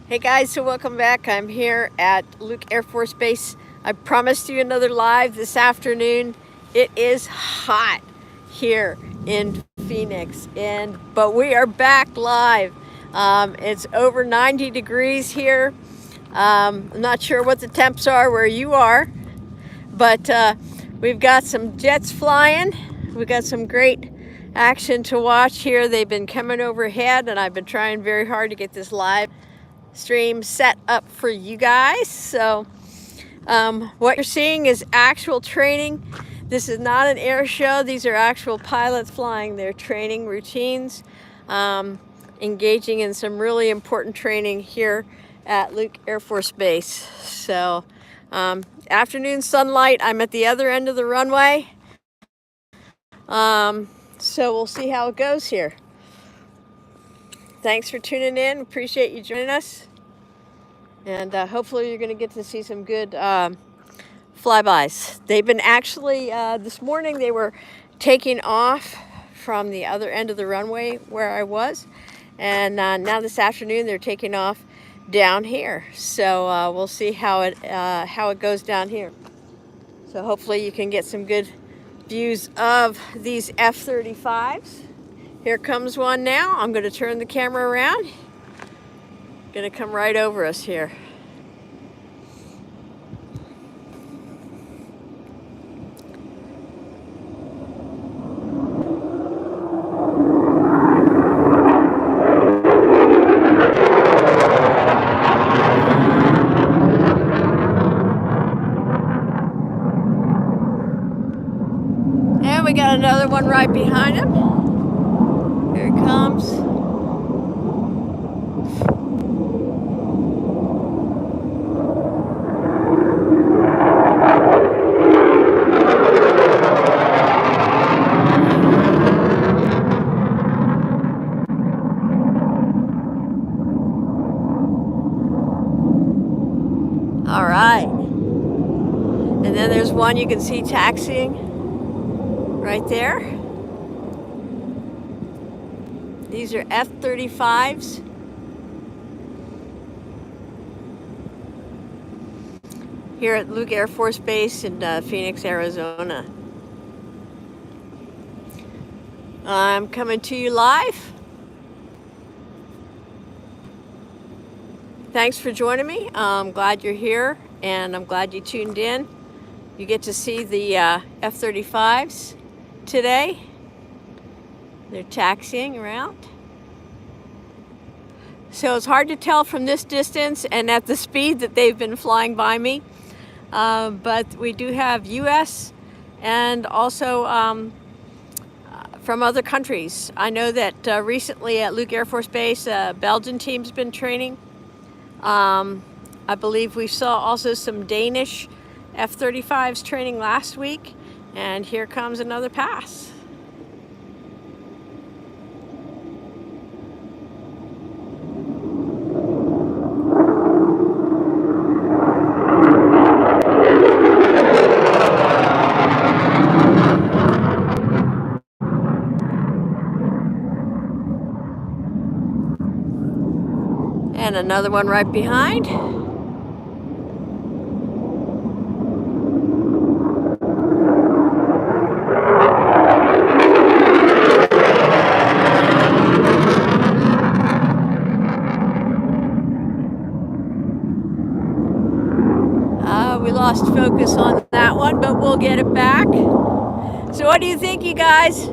Hey guys, so welcome back. I'm here at Luke Air Force Base. I promised you another live this afternoon. It is hot here in Phoenix, but we are back live. It's over 90 degrees here. I'm not sure what the temps are where you are, but we've got some jets flying. We've got some great action to watch here. They've been coming overhead, and I've been trying very hard to get this live stream set up for you guys. So what you're seeing is actual training. This is not an air show. These are actual pilots flying their training routines, engaging in some really important training here at Luke Air Force Base. So afternoon sunlight. I'm at the other end of the runway. So we'll see how it goes here. Thanks for tuning in. Appreciate you joining us. And hopefully you're going to get to see some good flybys. They've been actually, this morning they were taking off from the other end of the runway where I was. And now this afternoon they're taking off down here. So we'll see how it goes down here. So hopefully you can get some good views of these F-35s. Here comes one now. I'm going to turn the camera around. Going to come right over us here. And we got another one right behind him. Here it comes. All right. And then there's one you can see taxiing right there. These are F-35s. Here at Luke Air Force Base in Phoenix, Arizona. I'm coming to you live. Thanks for joining me. I'm glad you're here, and I'm glad you tuned in. You get to see the F-35s today. They're taxiing around. So it's hard to tell from this distance and at the speed that they've been flying by me. But we do have U.S. and also from other countries. I know that recently at Luke Air Force Base, a Belgian team's been training. I believe we saw also some Danish F-35s training last week, and here comes another pass. And another one right behind. We lost focus on that one, but we'll get it back. So what do you think, you guys?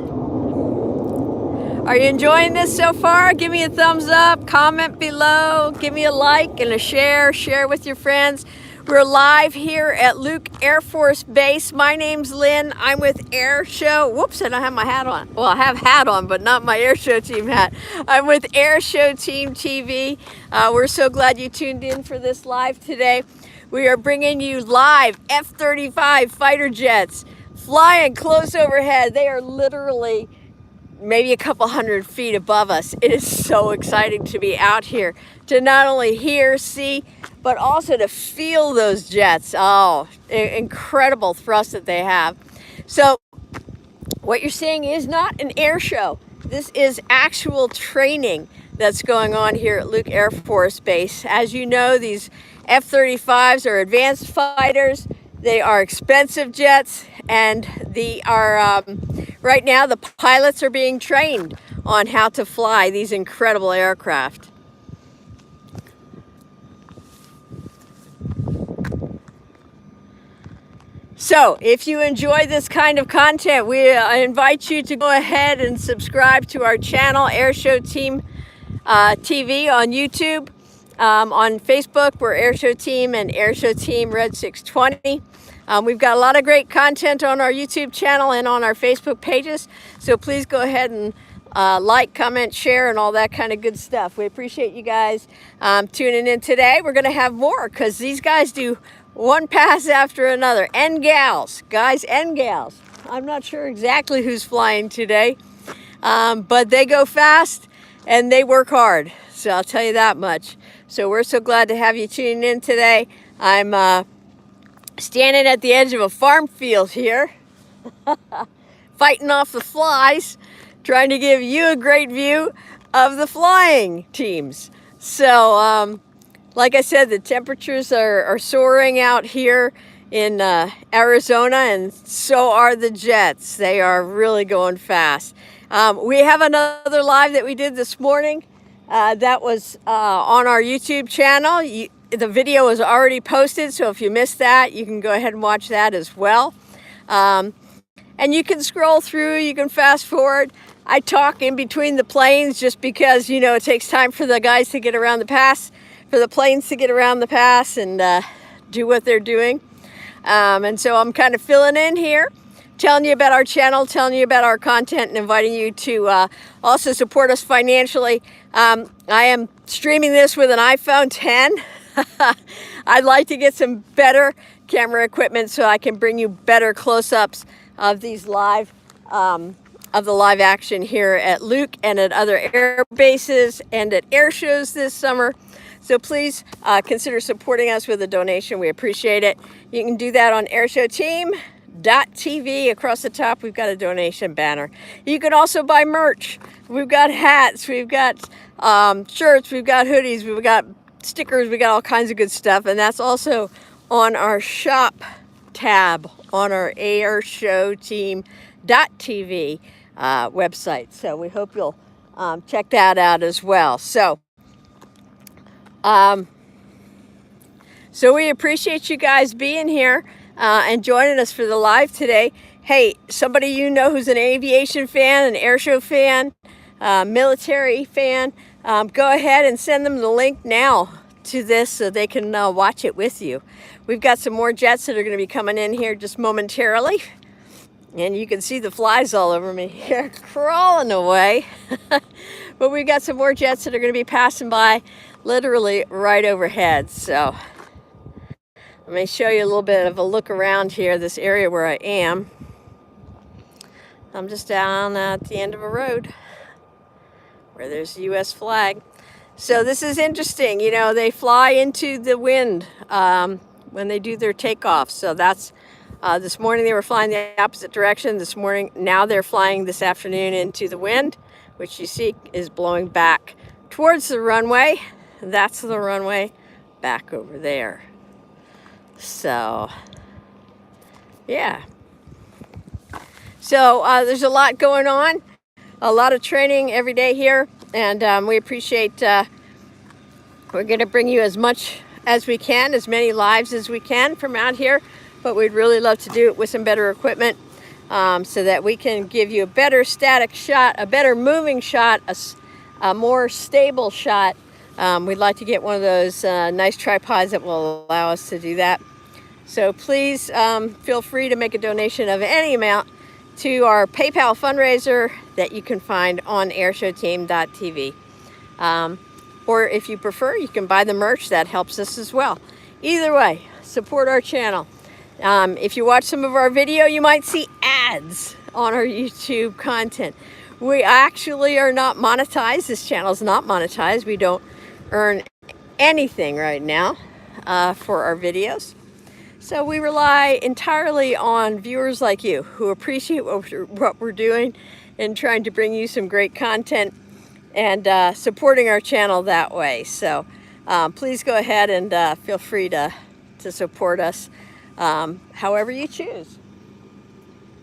Are you enjoying this so far? Give me a thumbs up, comment below, give me a like and a share with your friends. We're live here at Luke Air Force Base. My name's Lynn. I'm with Air Show. Whoops, I don't have my hat on. Well, I have hat on, but not my Air Show Team hat. I'm with Air Show Team TV. We're so glad you tuned in for this live today. We are bringing you live F-35 fighter jets flying close overhead. They are literally maybe a couple hundred feet above us. It is so exciting to be out here to not only hear, see, but also to feel those jets. Oh, incredible thrust that they have. So what you're seeing is not an air show. This is actual training that's going on here at Luke Air Force Base. As you know, these F-35s are advanced fighters. They are expensive jets, and right now the pilots are being trained on how to fly these incredible aircraft. So if you enjoy this kind of content, I invite you to go ahead and subscribe to our channel, Airshow Team TV on YouTube. On Facebook, we're Airshow Team and Airshow Team Red 620. We've got a lot of great content on our YouTube channel and on our Facebook pages. So please go ahead and like, comment, share, and all that kind of good stuff. We appreciate you guys tuning in today. We're going to have more because these guys do one pass after another. And gals, guys and gals. I'm not sure exactly who's flying today, but they go fast and they work hard. So I'll tell you that much. So we're so glad to have you tuning in today. I'm standing at the edge of a farm field here, fighting off the flies, trying to give you a great view of the flying teams. So, like I said, the temperatures are soaring out here in Arizona, and so are the jets. They are really going fast. We have another live that we did this morning that was on our YouTube channel. The video is already posted, so if you missed that, you can go ahead and watch that as well. And you can scroll through, you can fast forward. I talk in between the planes just because, you know, it takes time for the guys to get around the pass, for the planes to get around the pass and do what they're doing. And so I'm kind of filling in here, telling you about our channel, telling you about our content, and inviting you to also support us financially. I am streaming this with an iPhone 10. I'd like to get some better camera equipment so I can bring you better close-ups of these live of the live action here at Luke and at other air bases and at air shows this summer. So please consider supporting us with a donation. We appreciate it. You can do that on airshowteam.tv. Across the top, we've got a donation banner. You can also buy merch. We've got hats, we've got shirts, we've got hoodies, we've got stickers, we got all kinds of good stuff. And that's also on our shop tab on our airshowteam.tv website. So we hope you'll check that out as well. So we appreciate you guys being here and joining us for the live today. Hey, somebody you know who's an aviation fan, an airshow fan, military fan, go ahead and send them the link now to this so they can watch it with you. We've got some more jets that are going to be coming in here just momentarily. And you can see the flies all over me here, crawling away. But we've got some more jets that are going to be passing by literally right overhead. So let me show you a little bit of a look around here, this area where I am. I'm just down at the end of a road where there's the U.S. flag. So this is interesting. You know, they fly into the wind when they do their takeoff. So that's this morning they were flying the opposite direction. Now they're flying this afternoon into the wind, which you see is blowing back towards the runway. That's the runway back over there. So, yeah. So there's a lot going on, a lot of training every day here, and we appreciate, we're going to bring you as much as we can, as many lives as we can from out here. But we'd really love to do it with some better equipment so that we can give you a better static shot, a better moving shot, a more stable shot. We'd like to get one of those nice tripods that will allow us to do that. So please feel free to make a donation of any amount to our PayPal fundraiser that you can find on airshowteam.tv. Or if you prefer, you can buy the merch. That helps us as well. Either way, support our channel. If you watch some of our video, you might see ads on our YouTube content. We actually are not monetized. This channel is not monetized. We don't earn anything right now for our videos. So we rely entirely on viewers like you who appreciate what we're doing and trying to bring you some great content and supporting our channel that way. So please go ahead and feel free to support us however you choose.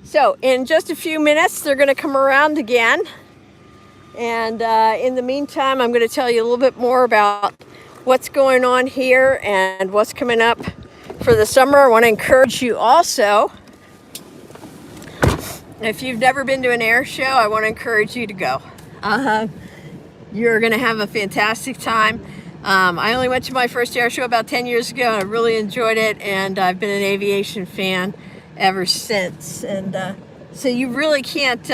So in just a few minutes, they're going to come around again. And in the meantime, I'm going to tell you a little bit more about what's going on here and what's coming up for the summer. I want to encourage you also, if you've never been to an air show, I want to encourage you to go. You're going to have a fantastic time. I only went to my first air show about 10 years ago, and I really enjoyed it, and I've been an aviation fan ever since. And so you really can't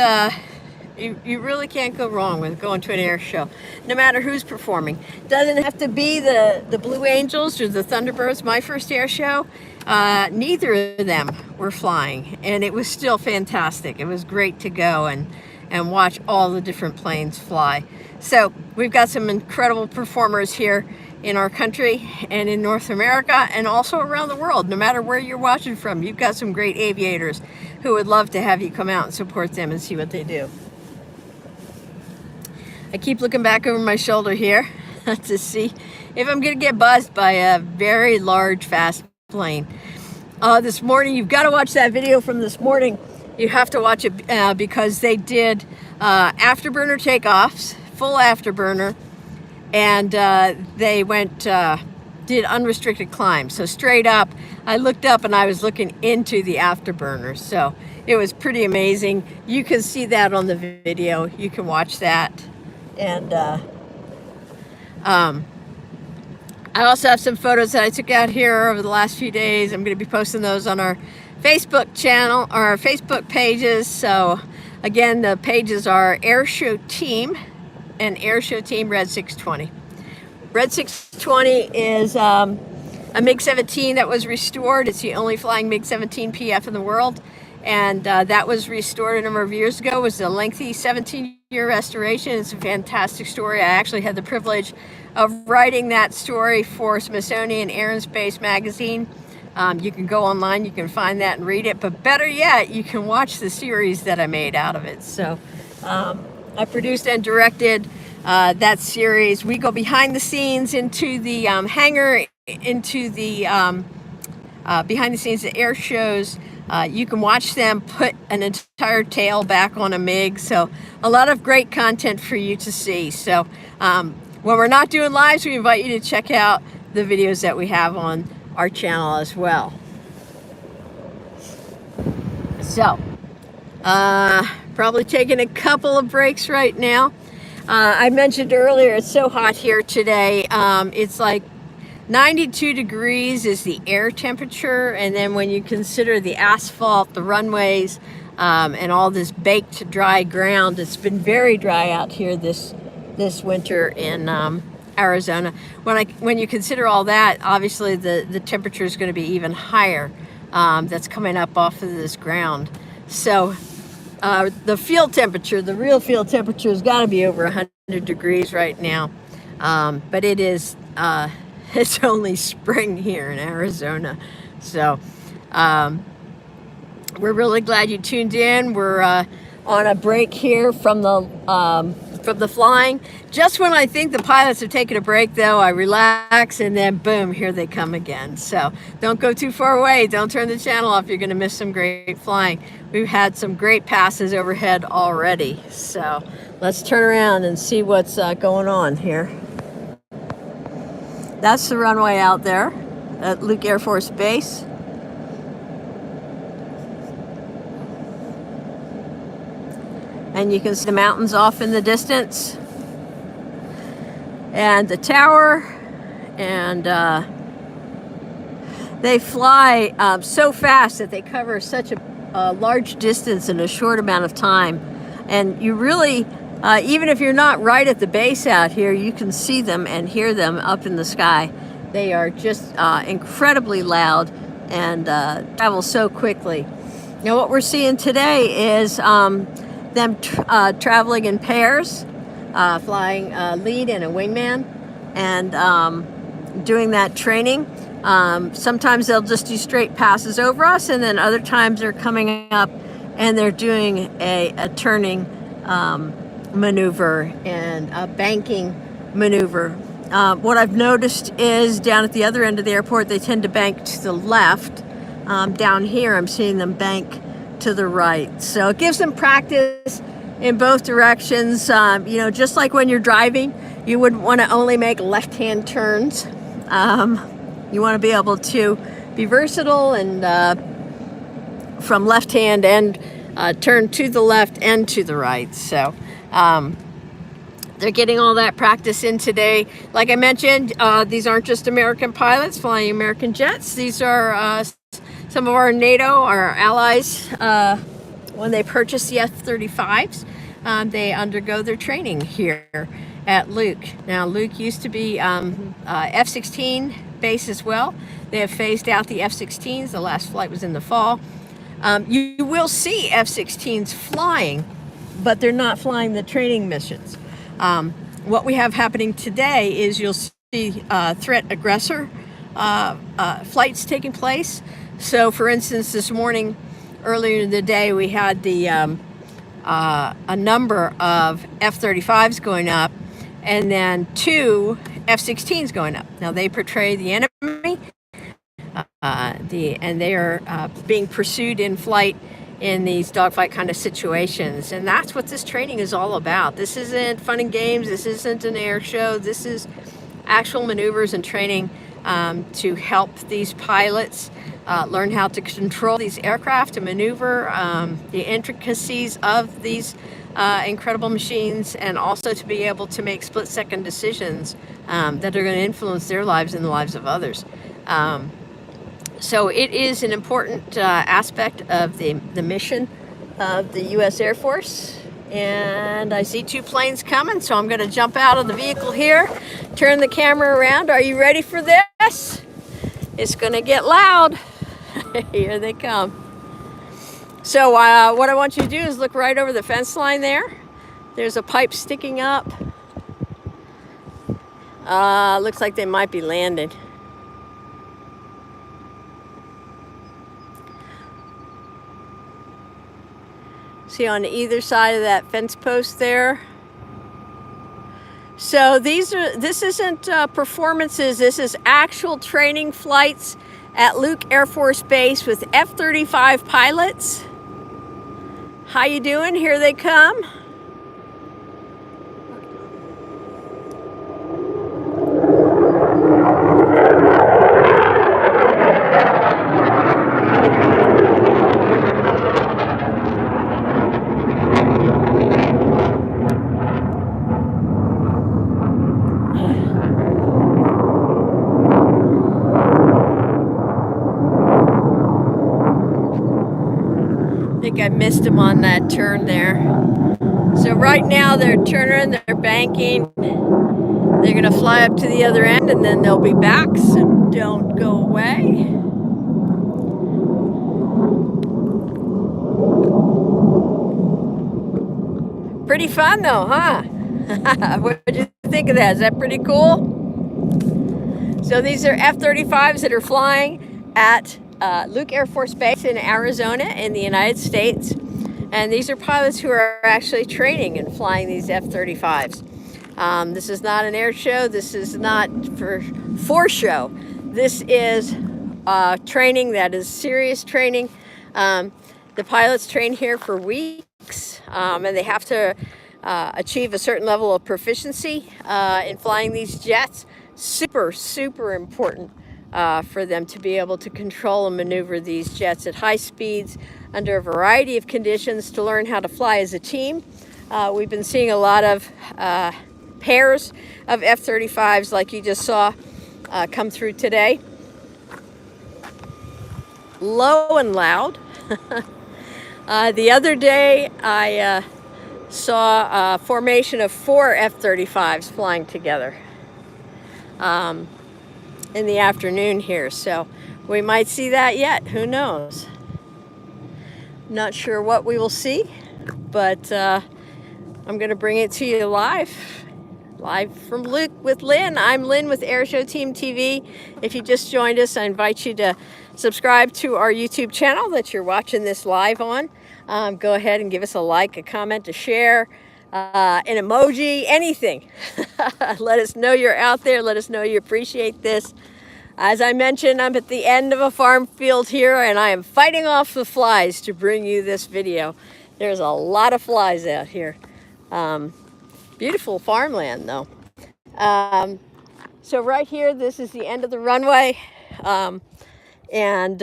you really can't go wrong with going to an air show, no matter who's performing. Doesn't have to be the Blue Angels or the Thunderbirds. My first air show, neither of them were flying, and it was still fantastic. It was great to go and watch all the different planes fly. So we've got some incredible performers here in our country and in North America and also around the world. No matter where you're watching from, you've got some great aviators who would love to have you come out and support them and see what they do. I keep looking back over my shoulder here to see if I'm gonna get buzzed by a very large, fast plane. This morning, you've got to watch that video from this morning. You have to watch it because they did afterburner takeoffs, full afterburner, and they did unrestricted climb. So straight up, I looked up and I was looking into the afterburner. So it was pretty amazing. You can see that on the video. You can watch that. And I also have some photos that I took out here over the last few days. I'm going to be posting those on our Facebook channel, or our Facebook pages. So again, the pages are Airshow Team and Airshow Team Red 620. Red 620 is a MiG-17 that was restored. It's the only flying MiG-17 PF in the world. And that was restored a number of years ago. It was a lengthy 17-year restoration. It's a fantastic story. I actually had the privilege of writing that story for Smithsonian Air and Space magazine. You can go online, you can find that and read it, but better yet, you can watch the series that I made out of it. So I produced and directed that series. We go behind the scenes into the hangar, into the behind the scenes at air shows. You can watch them put an entire tail back on a MiG. So a lot of great content for you to see. So when we're not doing lives, we invite you to check out the videos that we have on our channel as well. So probably taking a couple of breaks right now. I mentioned earlier, it's so hot here today. It's like 92 degrees is the air temperature, and then when you consider the asphalt, the runways, and all this baked dry ground, it's been very dry out here this winter in Arizona. When you consider all that, obviously the temperature is going to be even higher. That's coming up off of this ground. So the field temperature, the real field temperature, has got to be over 100 degrees right now. But it is. It's only spring here in Arizona. So we're really glad you tuned in. We're on a break here from the flying. Just when I think the pilots have taken a break, though, I relax, and then boom, here they come again. So don't go too far away. Don't turn the channel off. You're going to miss some great flying. We've had some great passes overhead already. So let's turn around and see what's going on here. That's the runway out there at Luke Air Force Base. And you can see the mountains off in the distance. And the tower. And they fly so fast that they cover such a large distance in a short amount of time. And you really... even if you're not right at the base out here, you can see them and hear them up in the sky. They are just incredibly loud and travel so quickly. Now what we're seeing today is them traveling in pairs, flying a lead and a wingman, and doing that training. Sometimes they'll just do straight passes over us, and then other times they're coming up and they're doing a turning maneuver and a banking maneuver. What I've noticed is down at the other end of the airport, they tend to bank to the left. Down here, I'm seeing them bank to the right. So it gives them practice in both directions. You know, just like when you're driving, you wouldn't want to only make left-hand turns. You want to be able to be versatile and from left hand and turn to the left and to the right. So they're getting all that practice in today. Like I mentioned, these aren't just American pilots flying American jets. These are some of our NATO, our allies, when they purchase the F-35s, they undergo their training here at Luke. Now, Luke used to be F-16 base as well. They have phased out the F-16s. The last flight was in the fall. You will see F-16s flying, but they're not flying the training missions. What we have happening today is you'll see threat aggressor flights taking place. So, for instance, this morning, earlier in the day, we had the a number of F-35s going up, and then 2 F-16s going up. Now, they portray the enemy, and they are being pursued in flight in these dogfight kind of situations. And that's what this training is all about. This isn't fun and games. This isn't an air show. This is actual maneuvers and training to help these pilots learn how to control these aircraft and maneuver the intricacies of these incredible machines, and also to be able to make split-second decisions that are going to influence their lives and the lives of others. So it is an important aspect of the mission of the U.S. Air Force. And I see 2 planes coming, so I'm going to jump out of the vehicle here, turn the camera around. Are you ready for this? It's going to get loud. Here they come. So what I want you to do is look right over the fence line there. There's a pipe sticking up. Looks like they might be landing. See on either side of that fence post there. So this isn't performances, this is actual training flights at Luke Air Force Base with F-35 pilots. How you doing? Here they come. I think I missed them on that turn there. So right now they're turning, they're banking. They're gonna fly up to the other end and then they'll be back, so don't go away. Pretty fun though, huh? What did you think of that? Is that pretty cool? So these are F-35s that are flying at Luke Air Force Base in Arizona in the United States. And these are pilots who are actually training and flying these F-35s. This is not an air show. This is not for show. This is training that is serious training. The pilots train here for weeks, and they have to achieve a certain level of proficiency in flying these jets. Super, super important for them to be able to control and maneuver these jets at high speeds under a variety of conditions, to learn how to fly as a team. We've been seeing a lot of pairs of F-35s like you just saw come through today. Low and loud. The other day I saw a formation of 4 F-35s flying together in the afternoon here, so we might see that yet. Who knows? Not sure what we will see, but I'm going to bring it to you live from Luke with Lynn. I'm Lynn with Airshow Team TV. If you just joined us, I invite you to subscribe to our YouTube channel that you're watching this live on. Go ahead and give us a like, a comment, a share. an emoji, anything. Let us know you're out there. Let us know you appreciate this. As I mentioned, I'm at the end of a farm field here, and I am fighting off the flies to bring you this video. There's a lot of flies out here. Beautiful farmland, though. So right here, this is the end of the runway, and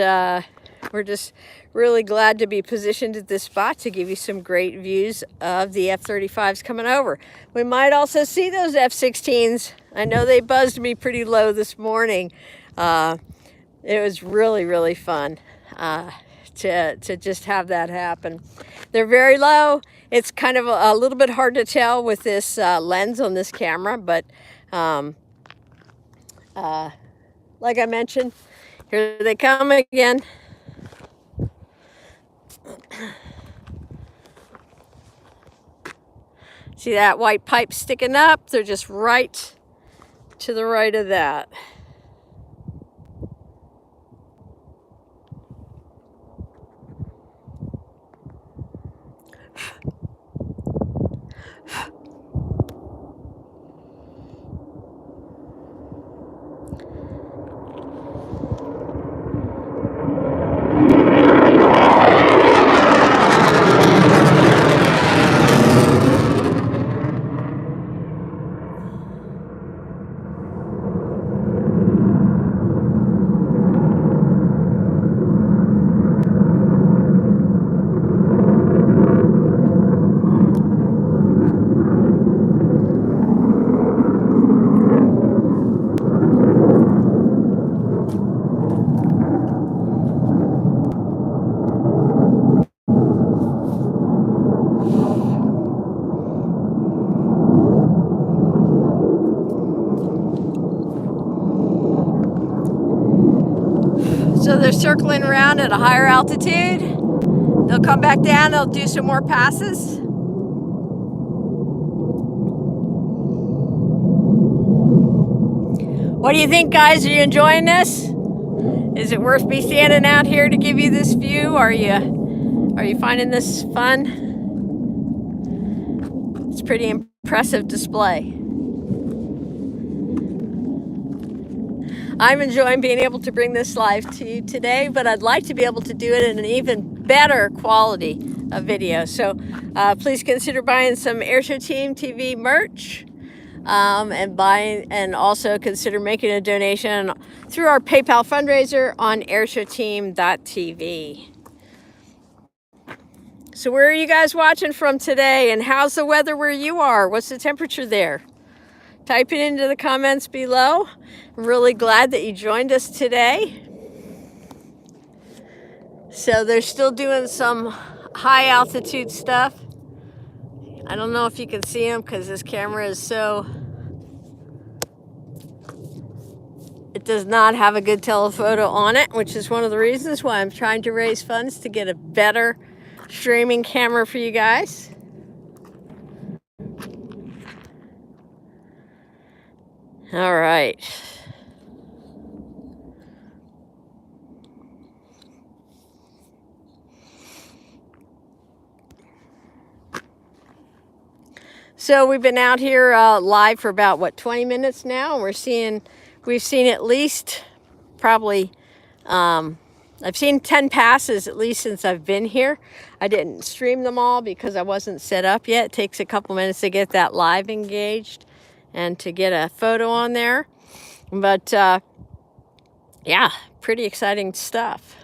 we're just really glad to be positioned at this spot to give you some great views of the F-35s coming over. We might also see those F-16s. I know they buzzed me pretty low this morning. It was really, really fun to just have that happen. They're very low. It's kind of a little bit hard to tell with this lens on this camera, but like I mentioned, here they come again. See that white pipe sticking up? They're just right to the right of that. So they're circling around at a higher altitude. They'll come back down, they'll do some more passes. What do you think, guys? Are you enjoying this? Is it worth me standing out here to give you this view? Are you finding this fun? It's a pretty impressive display. I'm enjoying being able to bring this live to you today, but I'd like to be able to do it in an even better quality of video. So please consider buying some Airshow Team TV merch, and also consider making a donation through our PayPal fundraiser on airshowteam.tv. So where are you guys watching from today, and how's the weather where you are? What's the temperature there? Type it into the comments below. I'm really glad that you joined us today. So they're still doing some high altitude stuff. I don't know if you can see them because this camera is so... It does not have a good telephoto on it, which is one of the reasons why I'm trying to raise funds to get a better streaming camera for you guys. All right. So we've been out here live for about, what, 20 minutes now, and we've seen at least probably, I've seen 10 passes at least since I've been here. I didn't stream them all because I wasn't set up yet. It takes a couple minutes to get that live engaged and to get a photo on there. But yeah, pretty exciting stuff.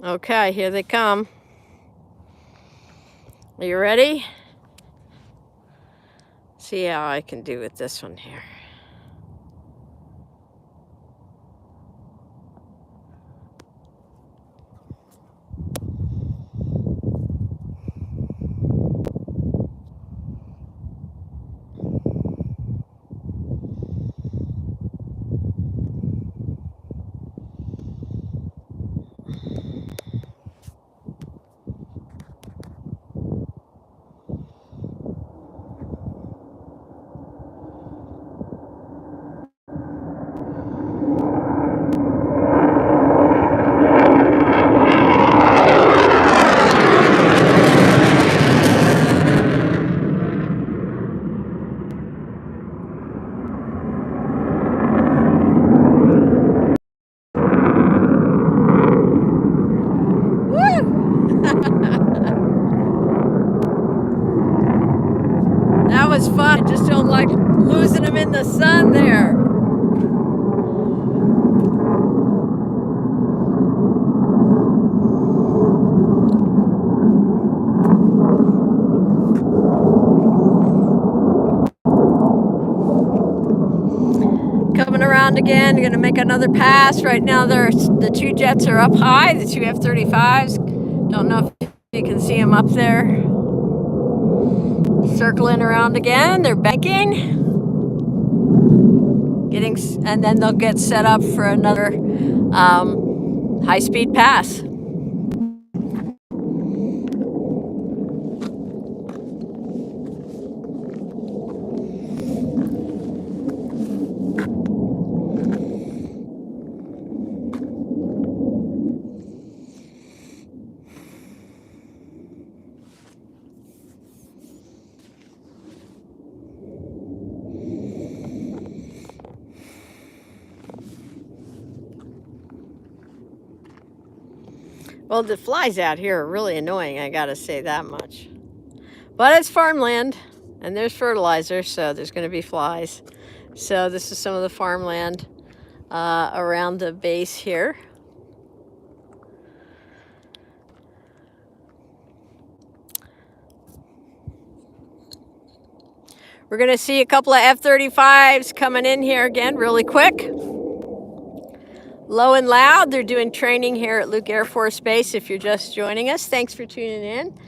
Okay, here they come. Are you ready? See how I can do with this one here. again. Going to make another pass. Right now, the two jets are up high, the two F-35s. Don't know if you can see them up there. Circling around again. They're banking. And then they'll get set up for another high-speed pass. Well, the flies out here are really annoying, I gotta say that much. But it's farmland, and there's fertilizer, so there's gonna be flies. So this is some of the farmland around the base here. We're gonna see a couple of F-35s coming in here again really quick. Low and loud, they're doing training here at Luke Air Force Base. If you're just joining us, thanks for tuning in.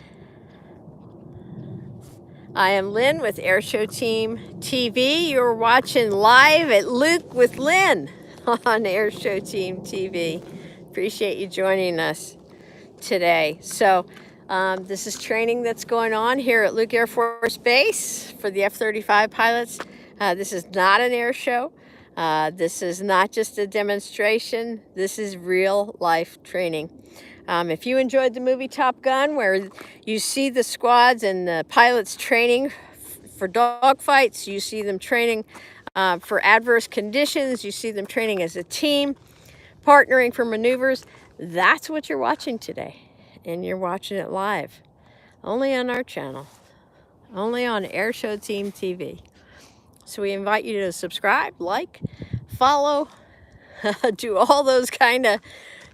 I am Lynn with Airshow Team TV. You're watching live at Luke with Lynn on Airshow Team TV. Appreciate you joining us today. So this is training that's going on here at Luke Air Force Base for the F-35 pilots. This is not an air show. This is not just a demonstration. This is real life training. If you enjoyed the movie Top Gun, where you see the squads and the pilots training for dogfights, you see them training for adverse conditions, you see them training as a team, partnering for maneuvers, that's what you're watching today. And you're watching it live, only on our channel, only on Airshow Team TV. So we invite you to subscribe, like, follow, do all those kind of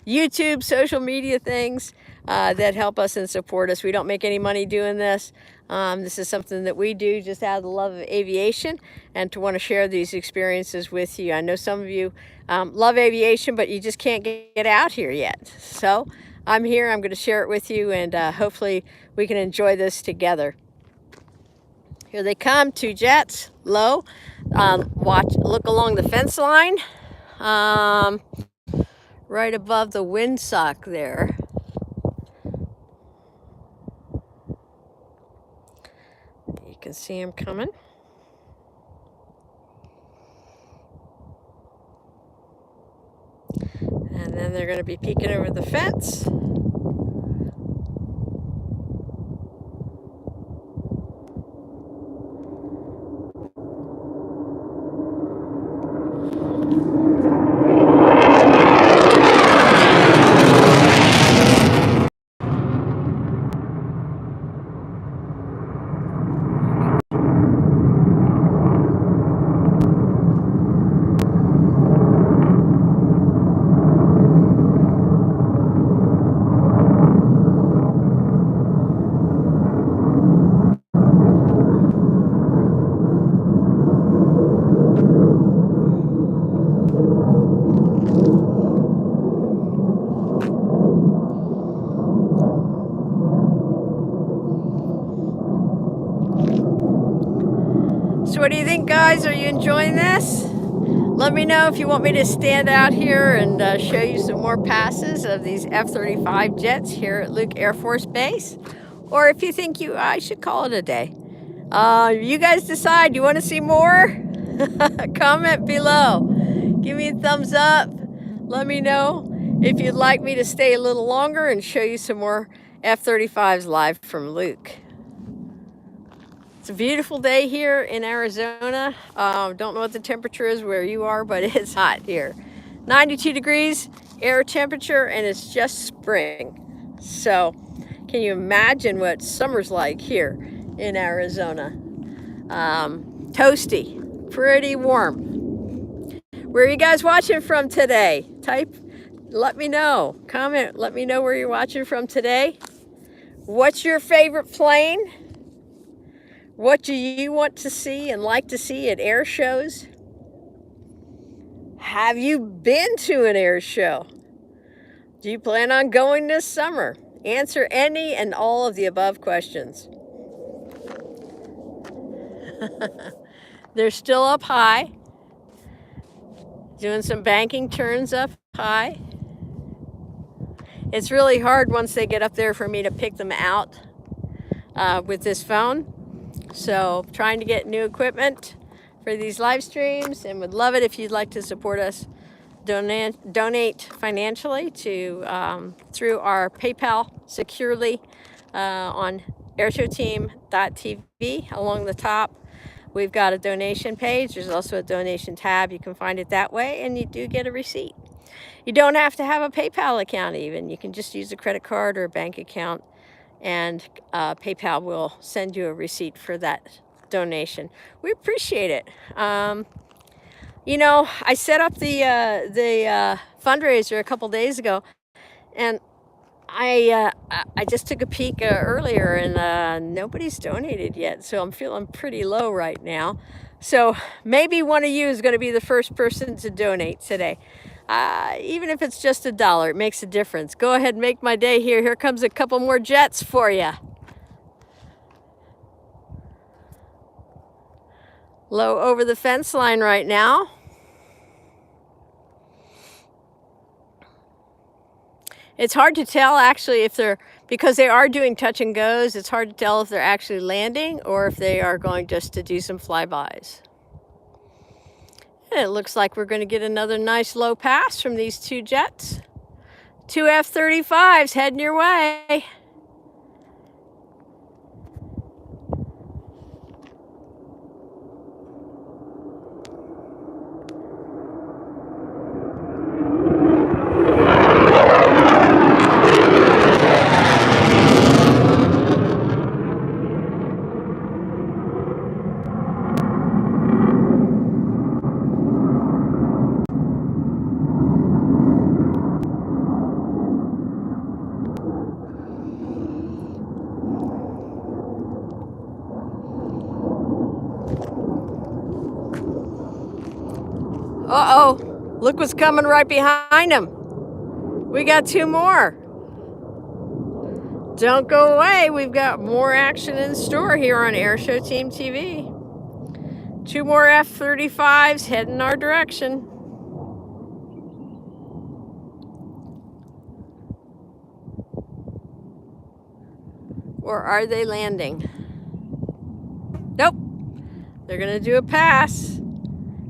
YouTube, social media things that help us and support us. We don't make any money doing this. This is something that we do just out of the love of aviation and to want to share these experiences with you. I know some of you love aviation, but you just can't get out here yet. So I'm here, I'm going to share it with you, and hopefully we can enjoy this together. Here they come, two jets, low. Look along the fence line. Right above the windsock there. You can see them coming. And then they're going to be peeking over the fence. So what do you think, guys? Are you enjoying this? Let me know if you want me to stand out here and show you some more passes of these F-35 jets here at Luke Air Force Base, or if you think I should call it a day. You guys decide. You want to see more? Comment below. Give me a thumbs up. Let me know if you'd like me to stay a little longer and show you some more F-35s live from Luke. It's a beautiful day here in Arizona. Don't know what the temperature is where you are, but it's hot here. 92 degrees air temperature, and it's just spring. So can you imagine what summer's like here in Arizona? Toasty, pretty warm. Where are you guys watching from today? Let me know. Comment, let me know where you're watching from today. What's your favorite plane? What do you want to see and like to see at air shows? Have you been to an air show? Do you plan on going this summer? Answer any and all of the above questions. They're still up high, doing some banking turns up high. It's really hard once they get up there for me to pick them out with this phone. So trying to get new equipment for these live streams, and would love it if you'd like to support us. Donate financially to through our PayPal securely on airshowteam.tv. Along the top, we've got a donation page. There's also a donation tab. You can find it that way, and you do get a receipt. You don't have to have a PayPal account even. You can just use a credit card or a bank account, and PayPal will send you a receipt for that donation. We appreciate it. You know, I set up the fundraiser a couple days ago, and I just took a peek earlier, and nobody's donated yet, so I'm feeling pretty low right now. So maybe one of you is going to be the first person to donate today. Even if it's just $1, it makes a difference. Go ahead and make my day here. Here comes a couple more jets for you. Low over the fence line right now. It's hard to tell actually if they're, because they are doing touch and goes, it's hard to tell if they're actually landing or if they are going just to do some flybys. And it looks like we're going to get another nice low pass from these two jets. Two F-35s heading your way. Uh-oh, look what's coming right behind them. We got two more. Don't go away, we've got more action in store here on Airshow Team TV. Two more F-35s heading our direction. Or are they landing? Nope, they're gonna do a pass.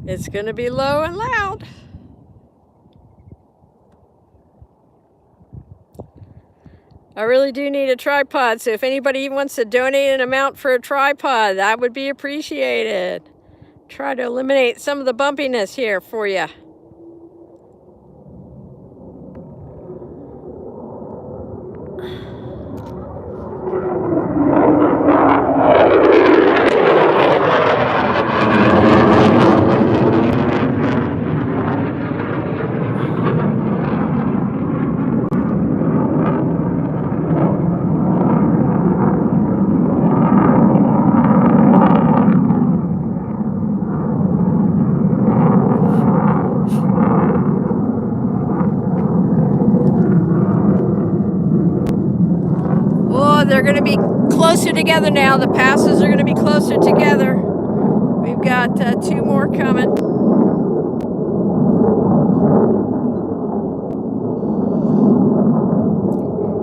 It's gonna be low and loud. I really do need a tripod, so if anybody wants to donate an amount for a tripod, that would be appreciated. Try to eliminate some of the bumpiness here for you. They're going to be closer together now. The passes are going to be closer together. We've got two more coming.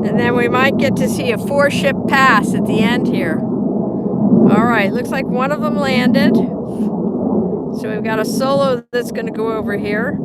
And then we might get to see a 4-ship pass at the end here. All right, looks like one of them landed. So we've got a solo that's going to go over here.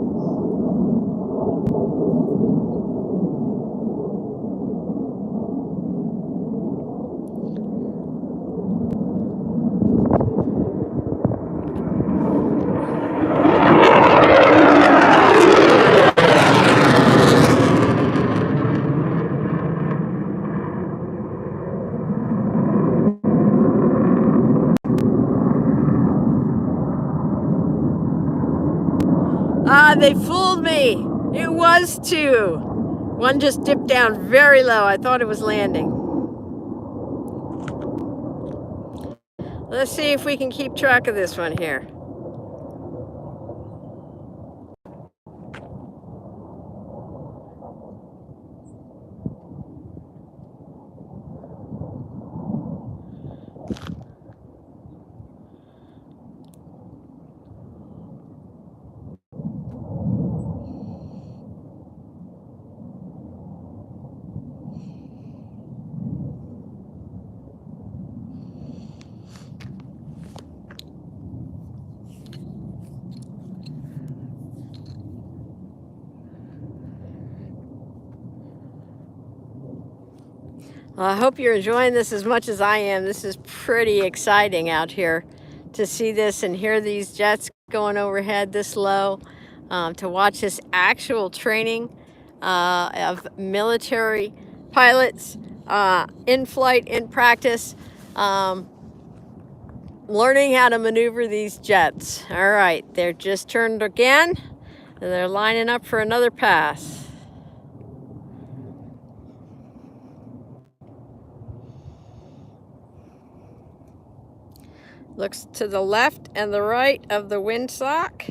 They fooled me. It was two. One just dipped down very low. I thought it was landing. Let's see if we can keep track of this one here. Well, I hope you're enjoying this as much as I am. This is pretty exciting out here to see this and hear these jets going overhead this low, to watch this actual training of military pilots in flight, in practice, learning how to maneuver these jets. All right, they're just turned again, and they're lining up for another pass. Looks to the left and the right of the windsock,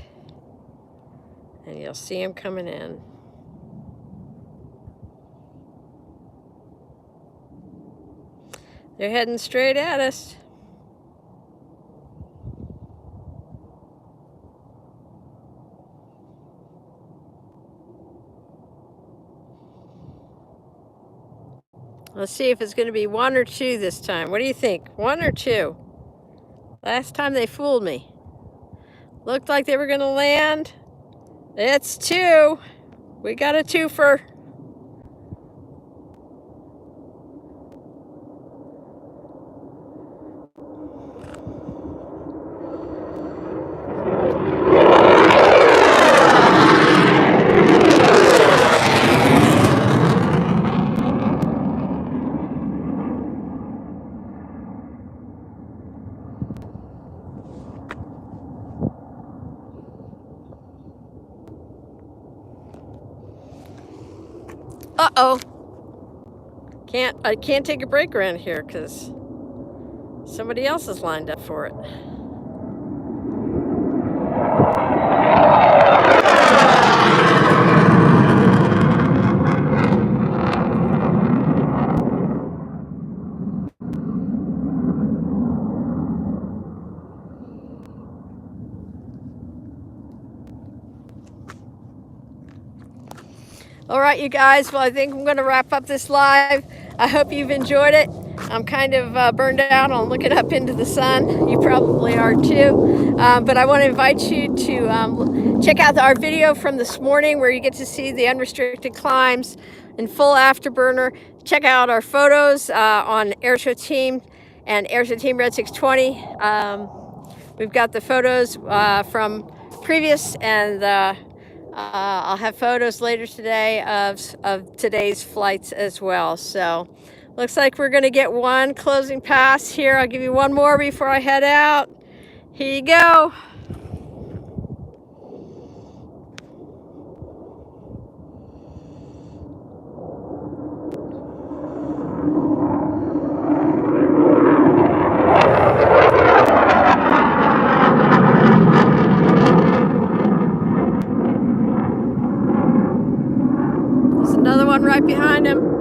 and you'll see him coming in. They're heading straight at us. Let's see if it's going to be 1 or 2 this time. What do you think? 1 or 2? Last time they fooled me. Looked like they were going to land. It's 2. We got a twofer. Uh-oh. I can't take a break around here because somebody else is lined up for it. All right, you guys, well, I think I'm going to wrap up this live. I hope you've enjoyed it. I'm kind of burned out on looking up into the sun. You probably are too. But I want to invite you to check out our video from this morning where you get to see the unrestricted climbs in full afterburner. Check out our photos on Airshow Team and Airshow Team Red 620. We've got the photos from previous, and I'll have photos later today of today's flights as well. So looks like we're going to get one closing pass here. I'll give you one more before I head out. Here you go. There's another one right behind him.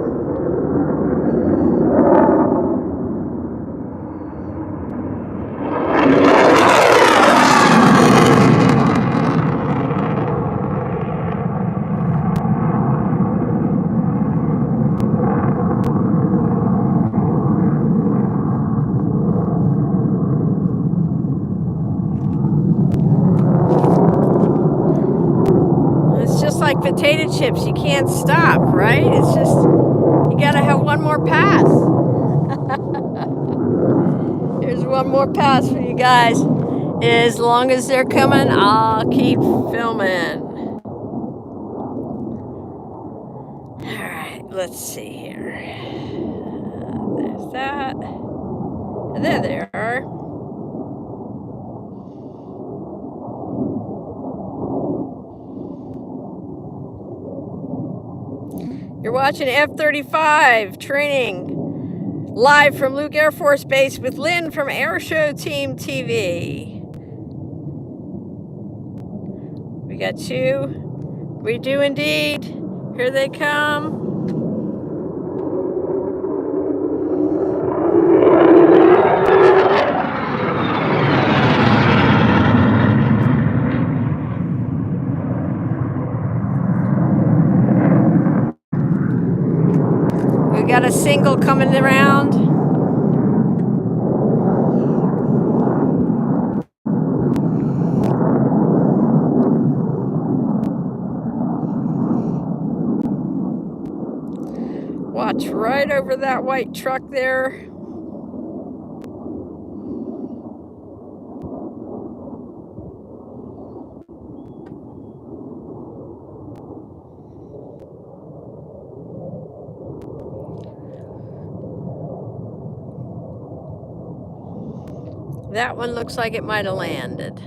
Like potato chips, you can't stop, right? It's just, you gotta have one more pass. Here's one more pass for you guys. As long as they're coming, I'll keep filming. All right, let's see here. There's that. And there they are. You're watching F-35 training live from Luke Air Force Base with Lynn from Airshow Team TV. We got 2. We do indeed. Here they come. Got a single coming around. Watch right over that white truck there. That one looks like it might have landed.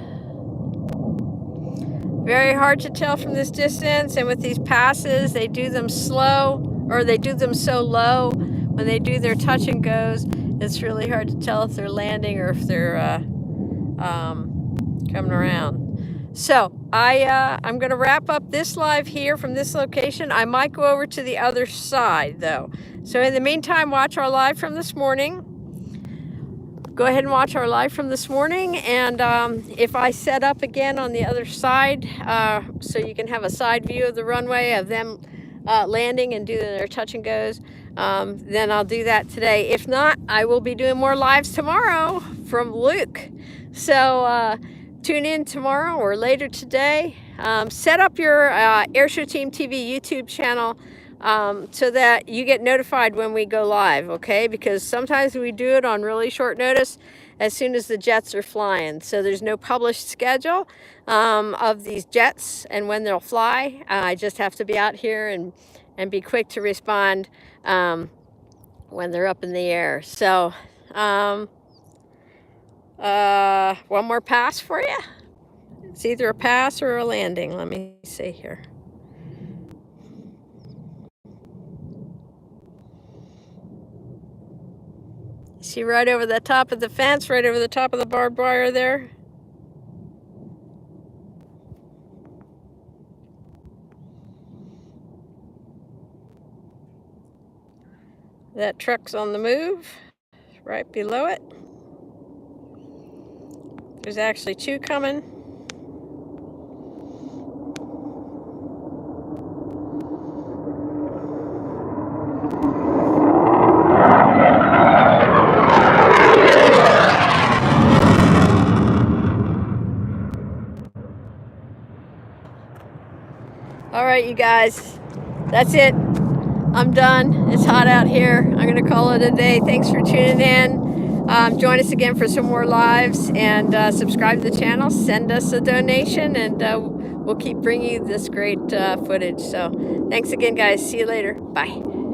Very hard to tell from this distance, and with these passes, they do them slow, or they do them so low. When they do their touch and goes, it's really hard to tell if they're landing or if they're coming around. So I'm going to wrap up this live here from this location. I might go over to the other side though. So in the meantime, watch our live from this morning. Go ahead and watch our live from this morning, and if I set up again on the other side so you can have a side view of the runway of them landing and doing their touch and goes, then I'll do that today. If not, I will be doing more lives tomorrow from Luke. So tune in tomorrow or later today. Set up your Airshow Team TV YouTube channel so that you get notified when we go live, okay? Because sometimes we do it on really short notice as soon as the jets are flying. So there's no published schedule of these jets and when they'll fly. I just have to be out here and be quick to respond when they're up in the air. So one more pass for you. It's either a pass or a landing. Let me see here. See right over the top of the fence, right over the top of the barbed wire there? That truck's on the move, right below it. There's actually two coming. All right, you guys, that's it. I'm done. It's hot out here. I'm going to call it a day. Thanks for tuning in. Join us again for some more lives, and subscribe to the channel. Send us a donation, and we'll keep bringing you this great footage. So thanks again, guys. See you later. Bye.